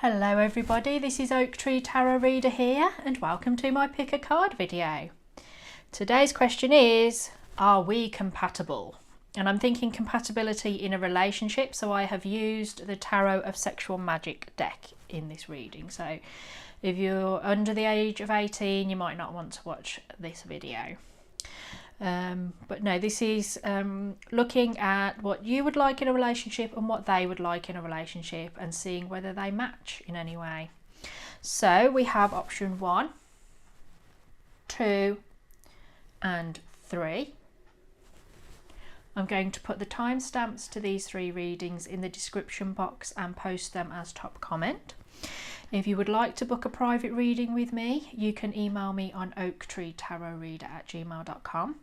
Hello everybody, this is Oak Tree Tarot Reader here and welcome to my pick a card video. Today's question is, are we compatible? And I'm thinking compatibility in a relationship, so I have used the Tarot of Sexual Magic deck in this reading. So if you're under the age of 18 you might not want to watch this video. But no, this is looking at what you would like in a relationship and what they would like in a relationship and seeing whether they match in any way. So we have option 1, 2 and 3. I'm going to put the timestamps to these 3 readings in the description box and post them as top comment. If you would like to book a private reading with me, you can email me on oaktreetarotreader@gmail.com.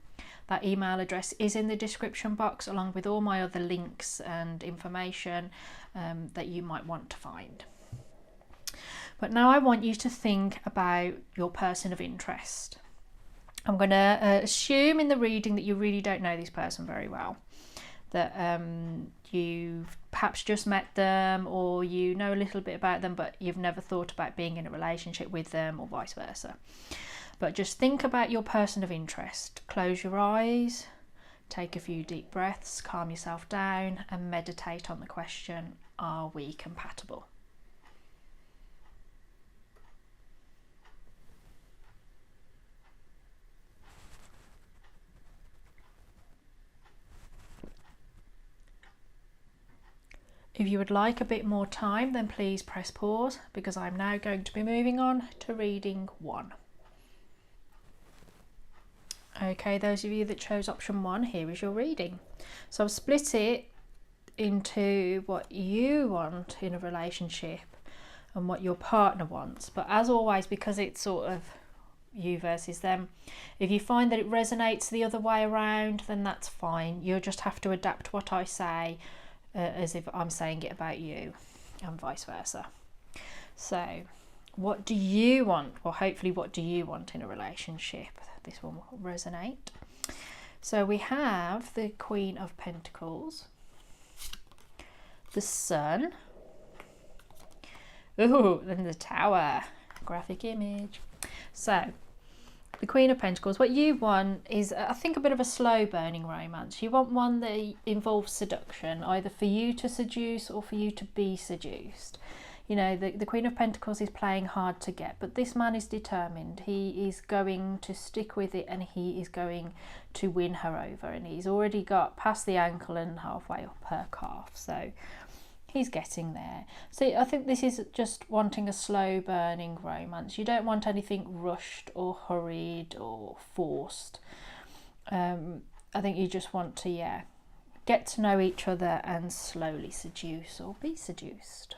That email address is in the description box along with all my other links and information that you might want to find. But now I want you to think about your person of interest. I'm going to assume in the reading that you really don't know this person very well, that you've perhaps just met them or you know a little bit about them but you've never thought about being in a relationship with them or vice versa. But just think about your person of interest. Close your eyes, take a few deep breaths, calm yourself down and meditate on the question, are we compatible? If you would like a bit more time, then please press pause because I'm now going to be moving on to reading 1. Okay, those of you that chose option 1, here is your reading. So I've split it into what you want in a relationship and what your partner wants. But as always, because it's sort of you versus them, if you find that it resonates the other way around, then that's fine. You'll just have to adapt what I say as if I'm saying it about you and vice versa. So what do you want? Well, hopefully what do you want in a relationship? This one will resonate. So we have the Queen of Pentacles, the Sun, ooh, then the Tower, graphic image. So the Queen of Pentacles, what you want is, I think, a bit of a slow burning romance. You want one that involves seduction, either for you to seduce or for you to be seduced. You know, the Queen of Pentacles is playing hard to get, but this man is determined. He is going to stick with it and he is going to win her over. And he's already got past the ankle and halfway up her calf. So he's getting there. So I think this is just wanting a slow burning romance. You don't want anything rushed or hurried or forced. I think you just want to, get to know each other and slowly seduce or be seduced.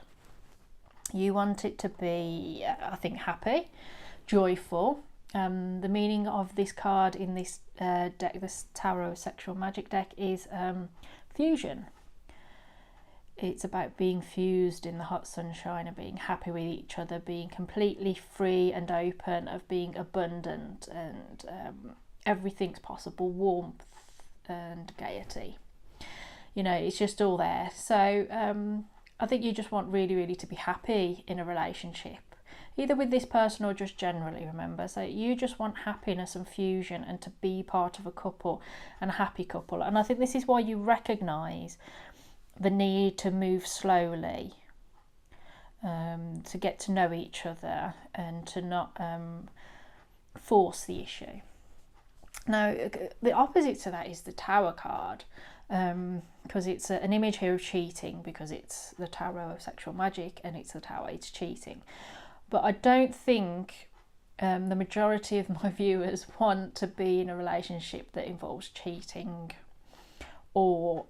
You want it to be, I think, happy, joyful. The meaning of this card in this deck, this Tarot Sexual Magic deck, is fusion. It's about being fused in the hot sunshine and being happy with each other, being completely free and open, of being abundant and everything's possible, warmth and gaiety. You know, it's just all there. So I think you just want really, really to be happy in a relationship, either with this person or just generally, remember. So you just want happiness and fusion and to be part of a couple and a happy couple. And I think this is why you recognise the need to move slowly, to get to know each other and to not force the issue. Now, the opposite to that is the Tower card. Because it's an image here of cheating, because it's the Tarot of Sexual Magic and it's the Tower, it's cheating. But I don't think the majority of my viewers want to be in a relationship that involves cheating or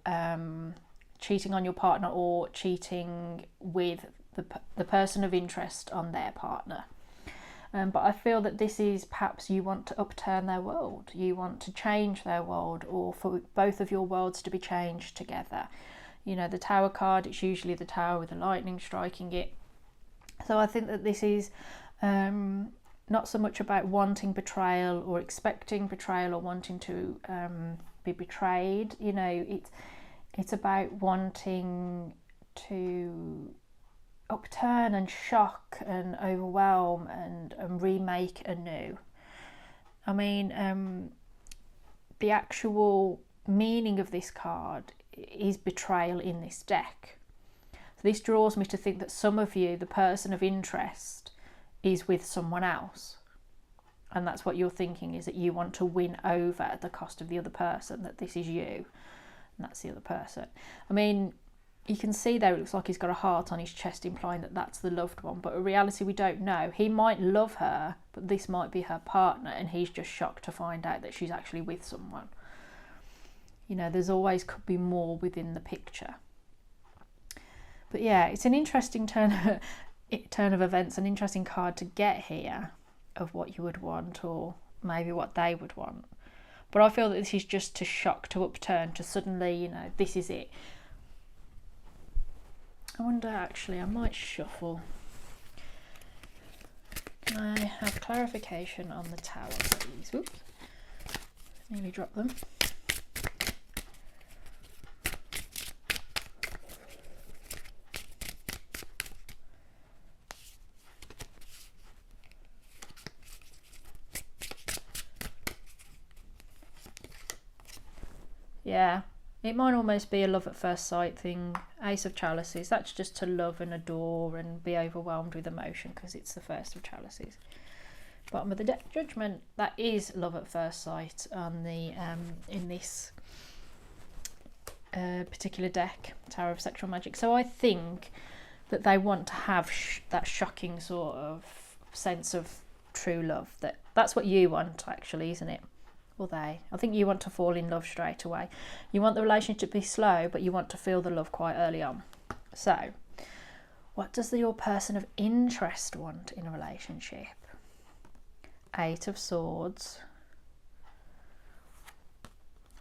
cheating on your partner or cheating with the person of interest on their partner. But I feel that this is perhaps you want to upturn their world. You want to change their world, or for both of your worlds to be changed together. You know, the Tower card, it's usually the tower with the lightning striking it. So I think that this is not so much about wanting betrayal or expecting betrayal or wanting to be betrayed. You know, it's about wanting to upturn and shock and overwhelm and remake anew. I mean, the actual meaning of this card is betrayal in this deck. So this draws me to think that some of you, the person of interest, is with someone else. And that's what you're thinking, is that you want to win over at the cost of the other person, that this is you and that's the other person. I mean, you can see there it looks like he's got a heart on his chest, implying that that's the loved one. But in reality, we don't know. He might love her, but this might be her partner, and he's just shocked to find out that she's actually with someone. You know, there's always could be more within the picture. But yeah, it's an interesting turn of events, an interesting card to get here of what you would want, or maybe what they would want. But I feel that this is just to shock, to upturn, to suddenly, you know, this is it. I wonder, actually, I might shuffle. Can I have clarification on the Tower, please? Oops, nearly dropped them. Yeah, it might almost be a love at first sight thing. Ace of Chalices, that's just to love and adore and be overwhelmed with emotion, because it's the first of Chalices. Bottom of the deck, Judgment, that is love at first sight on the in this particular deck, Tower of Sexual Magic. So I think that they want to have that shocking sort of sense of true love. That's what you want, actually, isn't it? Or they. I think you want to fall in love straight away. You want the relationship to be slow, but you want to feel the love quite early on. So, what does your person of interest want in a relationship? 8 of Swords,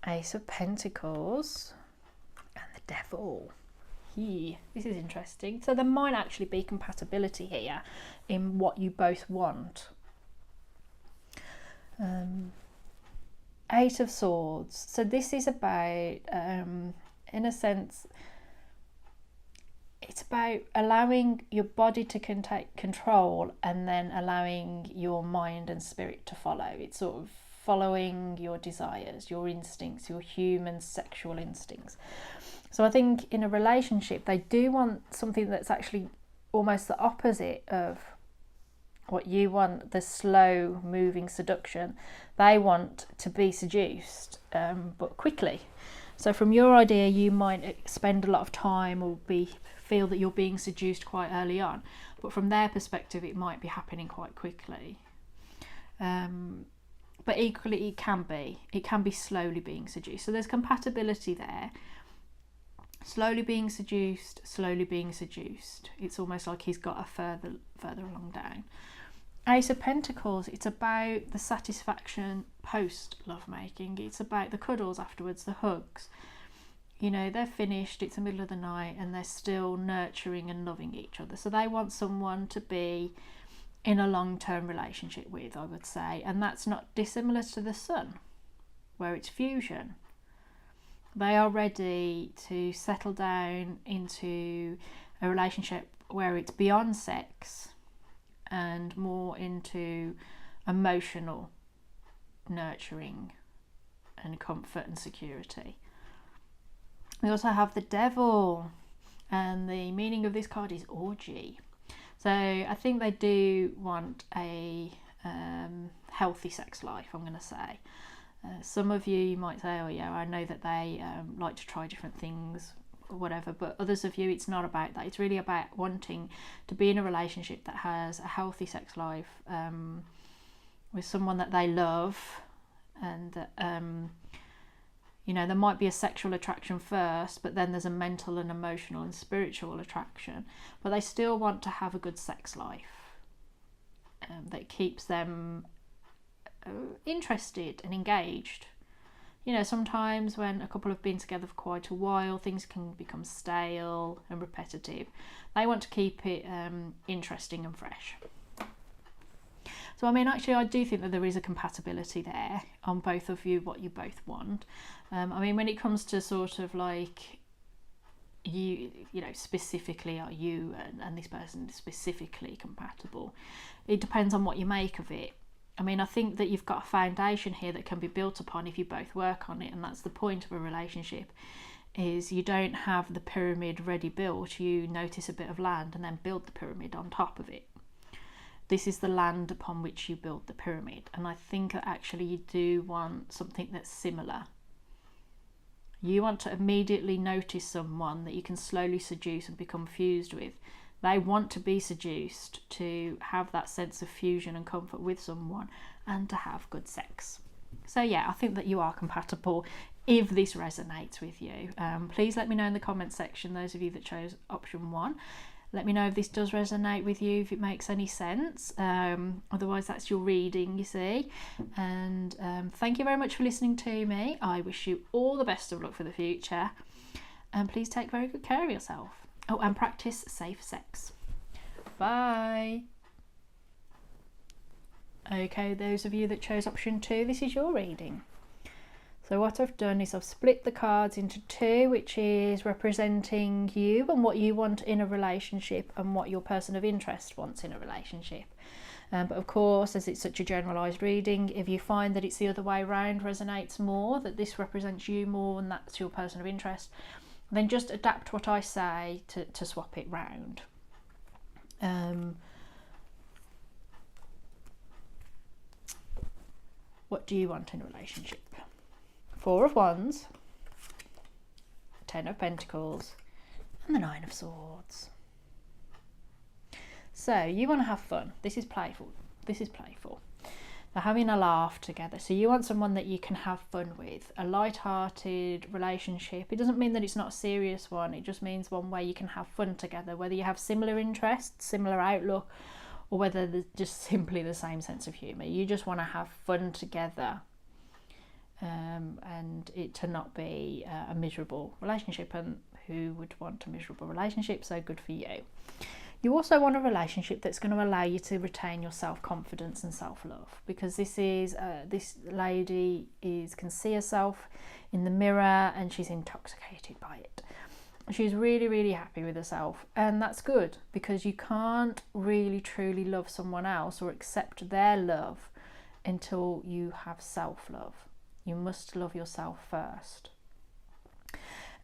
Ace of Pentacles, and the Devil. This is interesting. So there might actually be compatibility here in what you both want. 8 of Swords. So this is about, in a sense, it's about allowing your body to take control and then allowing your mind and spirit to follow. It's sort of following your desires, your instincts, your human sexual instincts. So I think in a relationship, they do want something that's actually almost the opposite of what you want, the slow moving seduction. They want to be seduced, but quickly. So from your idea, you might spend a lot of time or feel that you're being seduced quite early on, but from their perspective, it might be happening quite quickly. But equally, it can be slowly being seduced. So there's compatibility there. Slowly being seduced, slowly being seduced. It's almost like he's got a further along down. Ace of Pentacles, it's about the satisfaction post lovemaking. It's about the cuddles afterwards, the hugs. You know, they're finished, it's the middle of the night, and they're still nurturing and loving each other. So they want someone to be in a long-term relationship with, I would say. And that's not dissimilar to the Sun, where it's fusion. They are ready to settle down into a relationship where it's beyond sex and more into emotional nurturing and comfort and security. We also have the Devil, and the meaning of this card is orgy. So I think they do want a healthy sex life, I'm going to say. Some of you might say, oh yeah, I know that they like to try different things or whatever, but others of you, it's not about that. It's really about wanting to be in a relationship that has a healthy sex life with someone that they love, and that you know, there might be a sexual attraction first, but then there's a mental and emotional and spiritual attraction, but they still want to have a good sex life that keeps them interested and engaged. You know, sometimes when a couple have been together for quite a while, things can become stale and repetitive. They want to keep it interesting and fresh. So I mean, actually I do think that there is a compatibility there on both of you, what you both want. I mean, when it comes to sort of like, you know, specifically are you and this person specifically compatible. It depends on what you make of it. I mean, I think that you've got a foundation here that can be built upon if you both work on it, and that's the point of a relationship, is you don't have the pyramid ready built. You notice a bit of land and then build the pyramid on top of it. This is the land upon which you build the pyramid, and I think that actually you do want something that's similar. You want to immediately notice someone that you can slowly seduce and become fused with. They want to be seduced, to have that sense of fusion and comfort with someone, and to have good sex. So yeah, I think that you are compatible if this resonates with you. Please let me know in the comment section, those of you that chose option 1. Let me know if this does resonate with you, if it makes any sense. Otherwise, that's your reading, you see. And thank you very much for listening to me. I wish you all the best of luck for the future. And please take very good care of yourself. Oh, and practice safe sex. Bye. Okay, those of you that chose option 2, this is your reading. So what I've done is I've split the cards into 2, which is representing you and what you want in a relationship and what your person of interest wants in a relationship. But of course, as it's such a generalised reading, if you find that it's the other way around, resonates more, that this represents you more and that's your person of interest, then just adapt what I say to swap it round. What do you want in a relationship? 4 of Wands, 10 of Pentacles, and the 9 of Swords. So you want to have fun. This is playful. This is playful. They're having a laugh together. So you want someone that you can have fun with. A light-hearted relationship. It doesn't mean that it's not a serious one. It just means one where you can have fun together. Whether you have similar interests, similar outlook, or whether there's just simply the same sense of humour. You just want to have fun together. And it to not be a miserable relationship, and who would want a miserable relationship? So good for you. You also want a relationship that's going to allow you to retain your self-confidence and self-love, because this lady can see herself in the mirror and she's intoxicated by it. She's really, really happy with herself, and that's good, because you can't really truly love someone else or accept their love until you have self-love. You must love yourself first.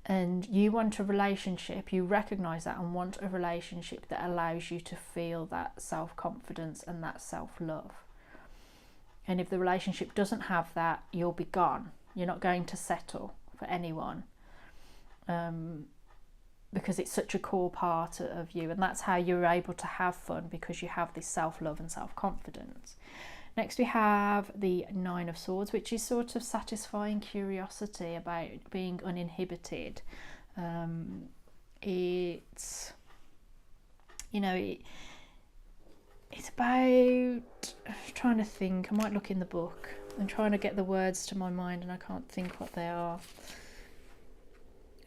And you want a relationship, you recognise that and want a relationship that allows you to feel that self-confidence and that self-love. And if the relationship doesn't have that, you'll be gone. You're not going to settle for anyone. Because it's such a core part of you, and that's how you're able to have fun, because you have this self-love and self-confidence. Next we have the 9 of Swords, which is sort of satisfying curiosity about being uninhibited. It's, you know, it's about, I'm trying to think, I might look in the book. I'm trying to get the words to my mind and I can't think what they are.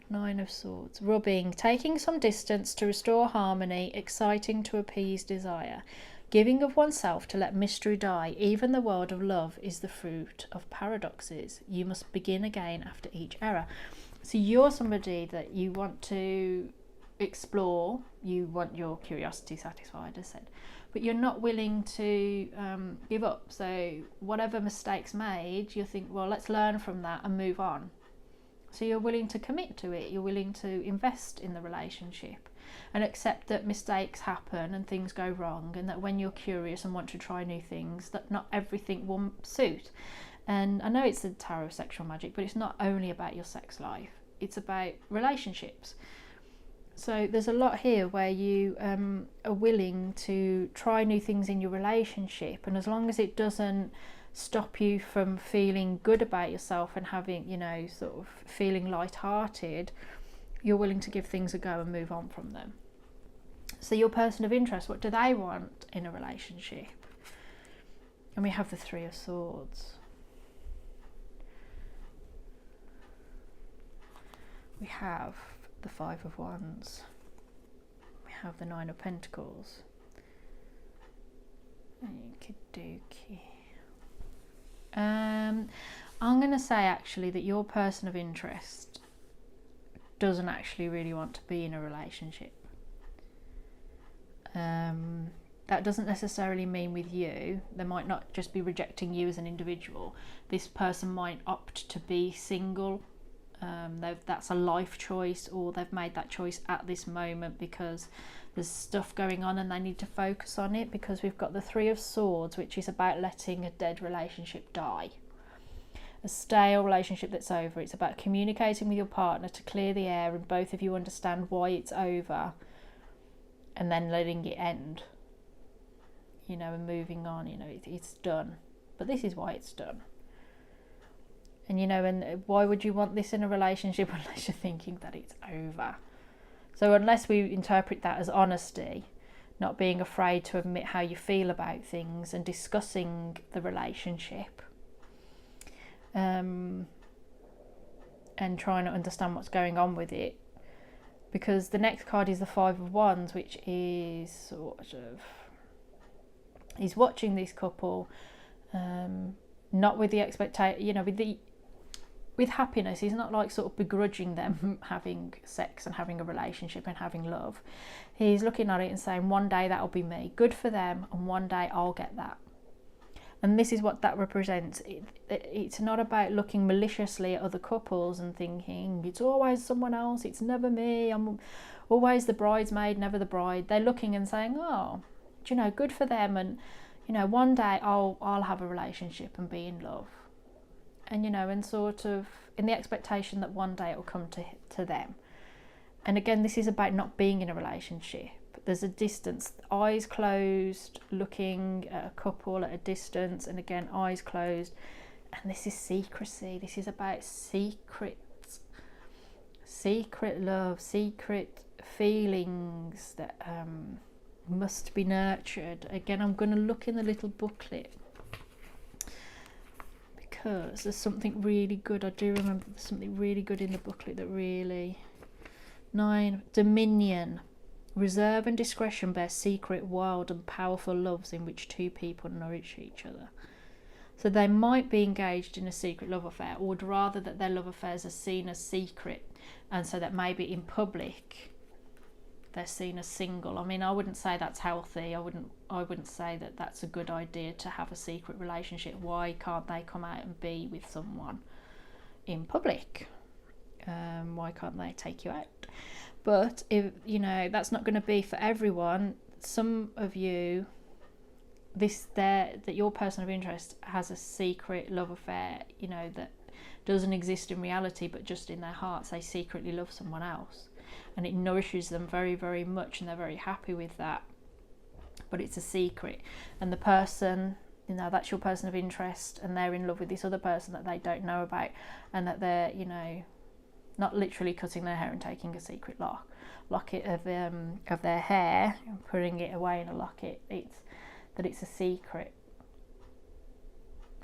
9 of Swords. Rubbing, taking some distance to restore harmony, exciting to appease desire. Giving of oneself to let mystery die. Even the world of love is the fruit of paradoxes. You must begin again after each error. So you're somebody that you want to explore. You want your curiosity satisfied, as said. But you're not willing to give up. So whatever mistakes made, you think, well, let's learn from that and move on. So you're willing to commit to it. You're willing to invest in the relationship and accept that mistakes happen and things go wrong, and that when you're curious and want to try new things, that not everything will suit. And I know it's the tarot of sexual magic, but it's not only about your sex life. It's about relationships. So there's a lot here where you are willing to try new things in your relationship, and as long as it doesn't stop you from feeling good about yourself and having, you know, sort of feeling light-hearted, you're willing to give things a go and move on from them. So your person of interest, what do they want in a relationship? And we have the 3 of Swords. We have the 5 of Wands. We have the 9 of Pentacles. Okie dokie. I'm going to say actually that your person of interest doesn't actually really want to be in a relationship. That doesn't necessarily mean with you. They might not just be rejecting you as an individual. This person might opt to be single. That's a life choice, or they've made that choice at this moment because there's stuff going on and they need to focus on it, because we've got the Three of Swords, which is about letting a dead relationship die. A stale relationship that's over. It's about communicating with your partner to clear the air and both of you understand why it's over, and then letting it end, and moving on. It's done, but this is why it's done. And and why would you want this in a relationship unless you're thinking that it's over? So unless we interpret that as honesty, not being afraid to admit how you feel about things and discussing the relationship, and trying to understand what's going on with it, because the next card is the Five of Wands, which is sort of, he's watching this couple, not with the expectation, with happiness. He's not like sort of begrudging them having sex and having a relationship and having love. He's looking at it and saying, one day that'll be me, good for them, and one day I'll get that. And this is what that represents. It's not about looking maliciously at other couples and thinking it's always someone else, it's never me, I'm always the bridesmaid, never the bride. They're looking and saying, oh, good for them, and one day I'll have a relationship and be in love. And and sort of in the expectation that one day it will come to them. And again, this is about not being in a relationship. There's a distance, eyes closed, looking at a couple at a distance, and again, eyes closed. And this is secrecy. This is about secrets, secret love, secret feelings that must be nurtured. Again, I'm going to look in the little booklet, because there's something really good. I do remember there's something really good in the booklet that really... 9, Dominion. Reserve and discretion bear secret, wild and powerful loves in which two people nourish each other. So they might be engaged in a secret love affair, or would rather that their love affairs are seen as secret, and so that maybe in public they're seen as single. I mean, I wouldn't say that's healthy. I wouldn't say that that's a good idea to have a secret relationship. Why can't they come out and be with someone in public? Why can't they take you out? But if that's not going to be for everyone. Some of you, that your person of interest has a secret love affair, that doesn't exist in reality, but just in their hearts they secretly love someone else, and it nourishes them very, very much, and they're very happy with that, but it's a secret. And the person, that's your person of interest, and they're in love with this other person that they don't know about, and that they're not literally cutting their hair and taking a secret locket of their hair and putting it away in a locket. It's a secret,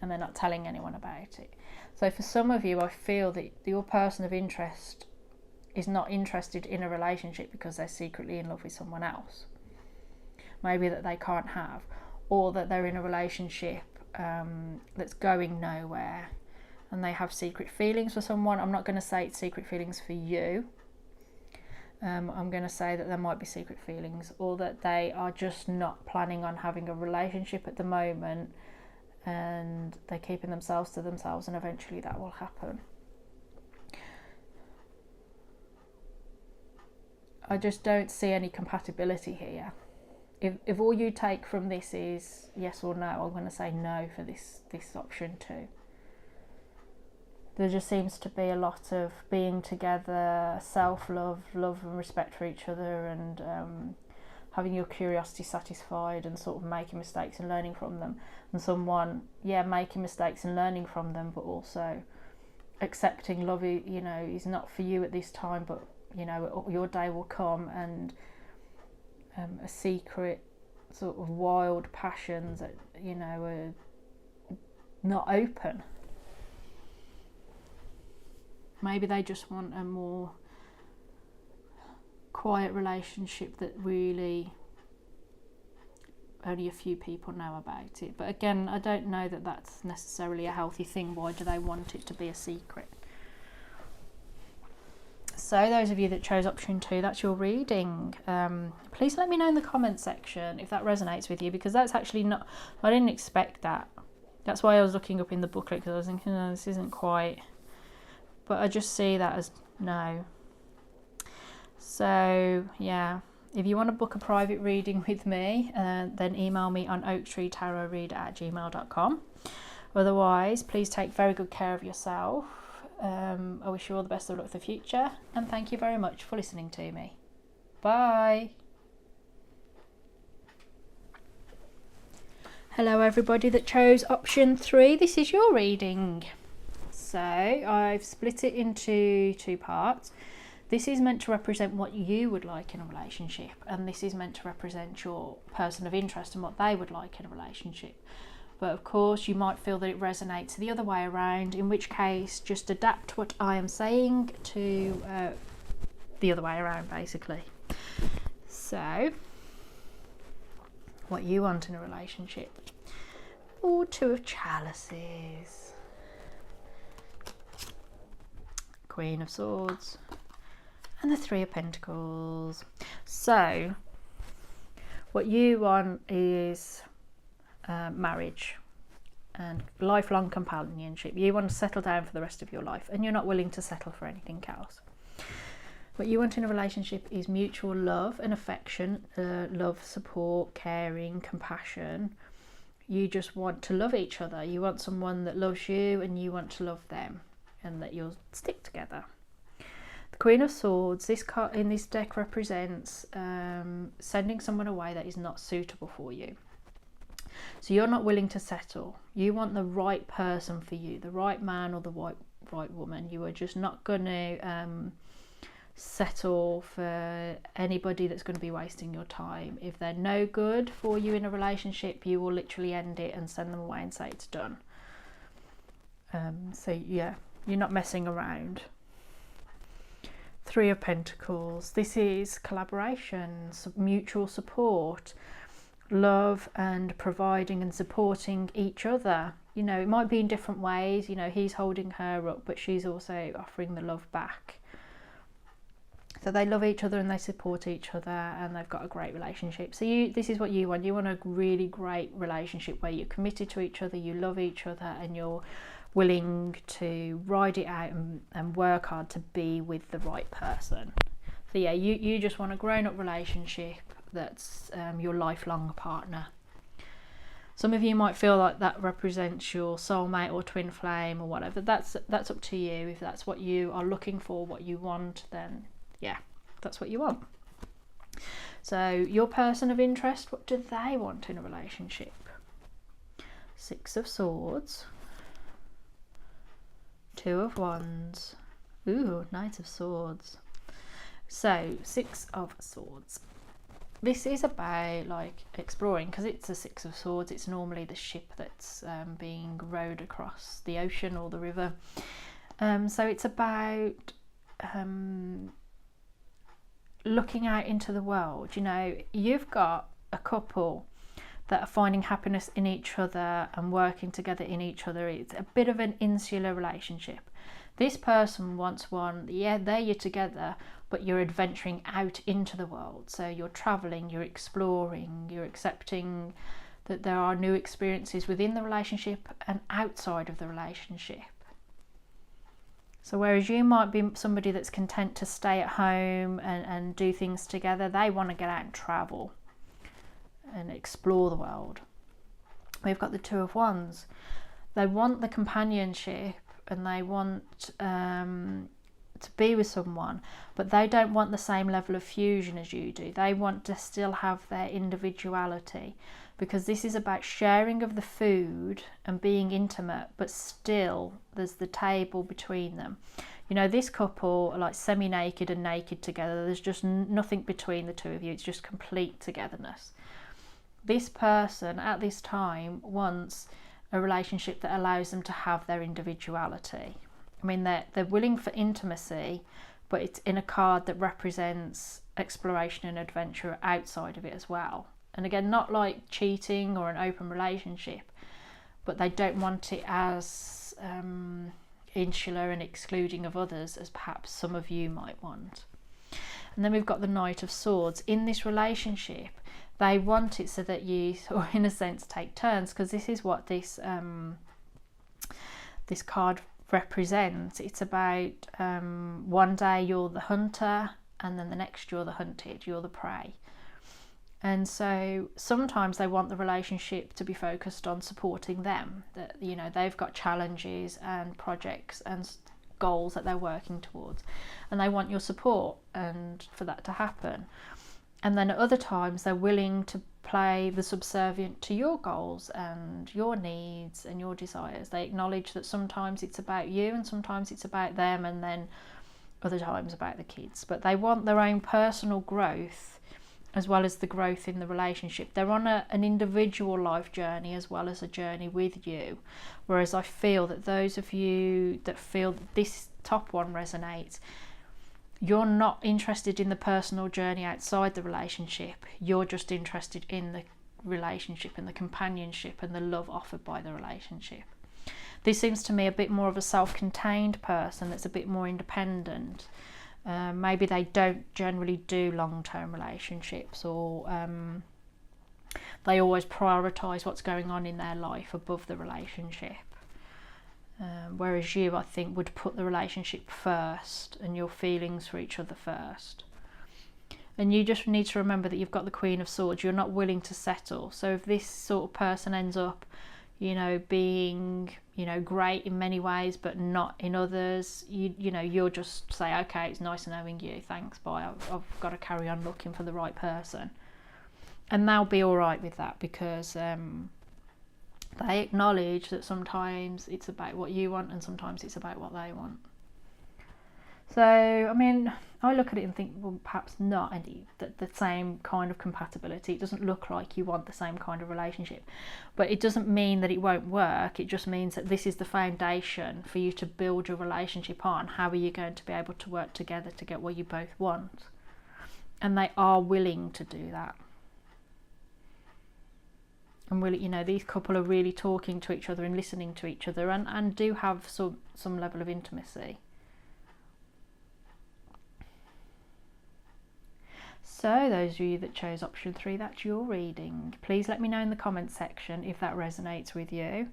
and they're not telling anyone about it. So for some of you, I feel that your person of interest is not interested in a relationship because they're secretly in love with someone else, maybe that they can't have, or that they're in a relationship that's going nowhere, and they have secret feelings for someone. I'm not going to say it's secret feelings for you. I'm going to say that there might be secret feelings, or that they are just not planning on having a relationship at the moment, and they're keeping themselves to themselves, and eventually that will happen. I just don't see any compatibility here. If all you take from this is yes or no, I'm going to say no for this option too. There just seems to be a lot of being together, self-love, love and respect for each other, and having your curiosity satisfied, and sort of making mistakes and learning from them. And someone, making mistakes and learning from them, but also accepting love, is not for you at this time, but your day will come, and a secret sort of wild passions that are not open. Maybe they just want a more quiet relationship that really only a few people know about it. But again, I don't know that that's necessarily a healthy thing. Why do they want it to be a secret? So those of you that chose option 2, that's your reading. Please let me know in the comments section if that resonates with you, because that's actually not, I didn't expect that. That's why I was looking up in the booklet, because I was thinking, oh, this isn't quite, but I just see that as no. So yeah, if you want to book a private reading with me, then email me on oaktreetarotreader@gmail.com. Otherwise, please take very good care of yourself. I wish you all the best of luck for the future, and thank you very much for listening to me. Bye. Hello everybody that chose option 3, this is your reading. So I've split it into 2 parts. This is meant to represent what you would like in a relationship, and this is meant to represent your person of interest and what they would like in a relationship. But of course you might feel that it resonates the other way around, in which case just adapt what I am saying to the other way around, basically. So, what you want in a relationship. Oh, 2 of Chalices. Queen of Swords. And the 3 of Pentacles. So, what you want is marriage and lifelong companionship. You want to settle down for the rest of your life, and you're not willing to settle for anything else. What you want in a relationship is mutual love and affection, love, support, caring, compassion. You just want to love each other. You want someone that loves you, and you want to love them, and that you'll stick together. The Queen of Swords, this card in this deck represents sending someone away that is not suitable for you. So you're not willing to settle. You want the right person for you, the right man or the right woman. You are just not going to settle for anybody that's going to be wasting your time. If they're no good for you in a relationship, you will literally end it and send them away and say it's done. So yeah, you're not messing around. 3 of Pentacles. This is collaboration, mutual support, love, and providing and supporting each other. You know, it might be in different ways. You know, he's holding her up, but she's also offering the love back. So they love each other and they support each other, and they've got a great relationship. So this is what you want. You want a really great relationship where you're committed to each other, you love each other, and you're willing to ride it out and work hard to be with the right person. So yeah, you just want a grown-up relationship that's your lifelong partner. Some of you might feel like that represents your soulmate or twin flame or whatever. That's up to you. If that's what you are looking for, what you want, then yeah, that's what you want. So your person of interest, what do they want in a relationship? 6 of Swords, 2 of Wands, ooh, Knight of Swords. So 6 of Swords. This is about like exploring, because it's a 6 of Swords. It's normally the ship that's being rowed across the ocean or the river. So it's about looking out into the world. You know, you've got a couple that are finding happiness in each other and working together in each other. It's a bit of an insular relationship. This person wants one, yeah, there you're together, but you're adventuring out into the world. So you're traveling, you're exploring, you're accepting that there are new experiences within the relationship and outside of the relationship. So whereas you might be somebody that's content to stay at home and do things together, they want to get out and travel and explore the world. We've got the 2 of Wands. They want the companionship and they want to be with someone, but they don't want the same level of fusion as you do. They want to still have their individuality, because this is about sharing of the food and being intimate, but still there's the table between them. You know, this couple are like semi-naked and naked together. There's just nothing between the 2 of you. It's just complete togetherness. This person at this time wants a relationship that allows them to have their individuality. I mean, they're willing for intimacy, but it's in a card that represents exploration and adventure outside of it as well. And again, not like cheating or an open relationship, but they don't want it as insular and excluding of others as perhaps some of you might want. And then we've got the Knight of Swords. In this relationship, they want it so that you, or in a sense, take turns, because this is what this this card represents. It's about one day you're the hunter, and then the next you're the hunted, you're the prey. And so sometimes they want the relationship to be focused on supporting them, that, you know, they've got challenges and projects and goals that they're working towards, and they want your support and for that to happen. And then at other times they're willing to play the subservient to your goals and your needs and your desires. They acknowledge that sometimes it's about you and sometimes it's about them, and then other times about the kids. But they want their own personal growth as well as the growth in the relationship. They're on an individual life journey as well as a journey with you. Whereas I feel that those of you that feel that this top one resonates, you're not interested in the personal journey outside the relationship. You're just interested in the relationship and the companionship and the love offered by the relationship. This seems to me a bit more of a self-contained person that's a bit more independent. Maybe they don't generally do long-term relationships, or they always prioritise what's going on in their life above the relationship. Whereas you, I think, would put the relationship first and your feelings for each other first. And you just need to remember that you've got the Queen of Swords. You're not willing to settle. So if this sort of person ends up, you know, being, you know, great in many ways but not in others, you know, you'll just say, okay, it's nice knowing you, thanks, bye, I've got to carry on looking for the right person. And they'll be all right with that, because they acknowledge that sometimes it's about what you want and sometimes it's about what they want. So, I mean, I look at it and think, well, perhaps not the same kind of compatibility. It doesn't look like you want the same kind of relationship. But it doesn't mean that it won't work. It just means that this is the foundation for you to build your relationship on. How are you going to be able to work together to get what you both want? And they are willing to do that. And really, you know, these couple are really talking to each other and listening to each other, and do have some level of intimacy. So those of you that chose option 3, that's your reading. Please let me know in the comments section if that resonates with you.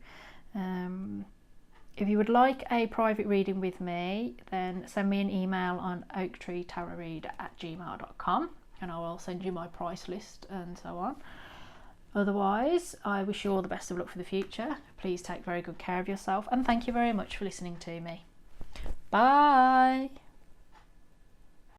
If you would like a private reading with me, then send me an email on oaktreetarotreader@gmail.com and I will send you my price list and so on. Otherwise, I wish you all the best of luck for the future. Please take very good care of yourself, and thank you very much for listening to me. Bye.